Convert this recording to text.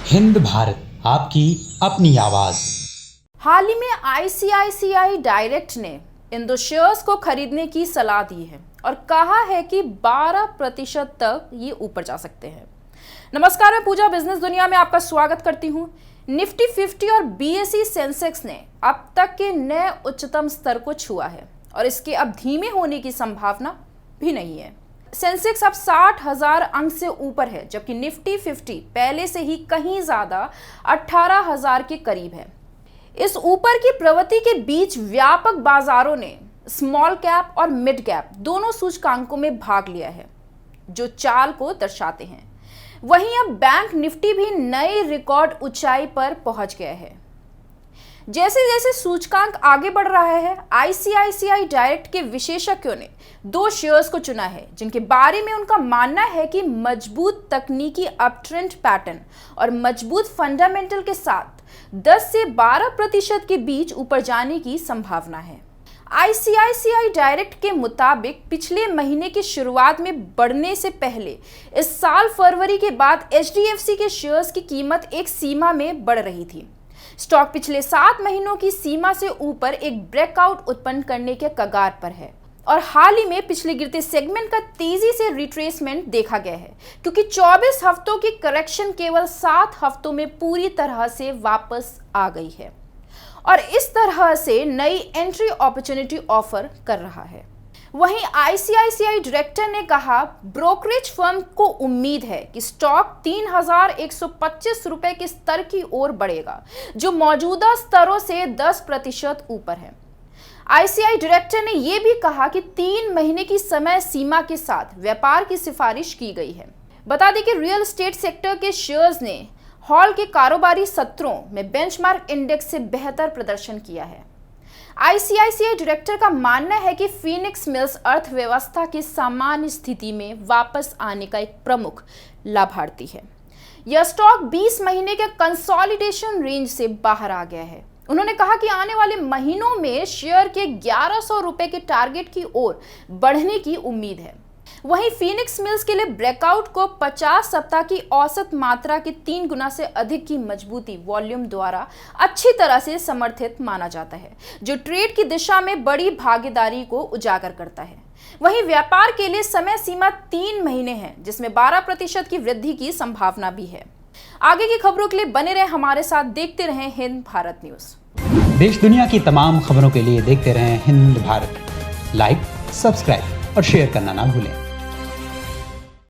हिंद भारत, आपकी अपनी आवाज। हाल ही में आईसीआईसीआई डायरेक्ट ने इन शेयर्स को खरीदने की सलाह दी है और कहा है कि 12% तक ये ऊपर जा सकते हैं। नमस्कार, मैं पूजा बिजनेस दुनिया में आपका स्वागत करती हूँ। निफ्टी 50 और बीएसई सेंसेक्स ने अब तक के नए उच्चतम स्तर को छुआ है और इसके अब धीमे होने की संभावना भी नहीं है। सेंसेक्स अब 60,000 अंक से ऊपर है, जबकि निफ्टी 50 पहले से ही कहीं ज्यादा 18,000 के करीब है। इस ऊपर की प्रवृत्ति के बीच व्यापक बाजारों ने स्मॉल कैप और मिड कैप दोनों सूचकांकों में भाग लिया है, जो चाल को दर्शाते हैं। वहीं अब बैंक निफ्टी भी नई रिकॉर्ड ऊंचाई पर पहुंच गया है। जैसे जैसे सूचकांक आगे बढ़ रहा है, आईसीआईसीआई डायरेक्ट के विशेषज्ञों ने 2 शेयर्स को चुना है, जिनके बारे में उनका मानना है कि मजबूत तकनीकी अपट्रेंड पैटर्न और मजबूत फंडामेंटल के साथ 10 से 12% के बीच ऊपर जाने की संभावना है। आईसीआईसीआई डायरेक्ट के मुताबिक पिछले महीने की शुरुआत में बढ़ने से पहले इस साल फरवरी के बाद एचडीएफसी के शेयर्स की कीमत एक सीमा में बढ़ रही थी। स्टॉक पिछले 7 महीनों की सीमा से ऊपर एक ब्रेकआउट उत्पन्न करने के कगार पर है और हाल ही में पिछले गिरते सेगमेंट का तेजी से रिट्रेसमेंट देखा गया है, क्योंकि 24 हफ्तों की करेक्शन केवल 7 हफ्तों में पूरी तरह से वापस आ गई है और इस तरह से नई एंट्री अपॉर्चुनिटी ऑफर कर रहा है। वहीं आईसीआईसीआई डायरेक्टर ने कहा, ब्रोकरेज फर्म को उम्मीद है कि स्टॉक 3,125 रुपए के स्तर की ओर बढ़ेगा, जो मौजूदा स्तरों से 10% ऊपर है। आईसीआई डायरेक्टर ने यह भी कहा कि 3 महीने की समय सीमा के साथ व्यापार की सिफारिश की गई है। बता दें कि रियल एस्टेट सेक्टर के शेयर्स ने हॉल के कारोबारी सत्रों में बेंचमार्क इंडेक्स से बेहतर प्रदर्शन किया है। आईसीआईसीआई डायरेक्टर का मानना है कि फीनिक्स मिल्स अर्थव्यवस्था की सामान्य स्थिति में वापस आने का एक प्रमुख लाभार्थी है। यह स्टॉक 20 महीने के कंसोलिडेशन रेंज से बाहर आ गया है। उन्होंने कहा कि आने वाले महीनों में शेयर के 1100 रुपए के टारगेट की ओर बढ़ने की उम्मीद है। वहीं फीनिक्स मिल्स के लिए ब्रेकआउट को 50 सप्ताह की औसत मात्रा के 3 गुना से अधिक की मजबूती वॉल्यूम द्वारा अच्छी तरह से समर्थित माना जाता है, जो ट्रेड की दिशा में बड़ी भागीदारी को उजागर करता है। वहीं व्यापार के लिए समय सीमा 3 महीने है, जिसमें 12% की वृद्धि की संभावना भी है। आगे की खबरों के लिए बने रहे हमारे साथ, देखते रहें हिंद भारत न्यूज। देश दुनिया की तमाम खबरों के लिए देखते रहें हिंद भारत। लाइक, सब्सक्राइब और शेयर करना ना भूलें।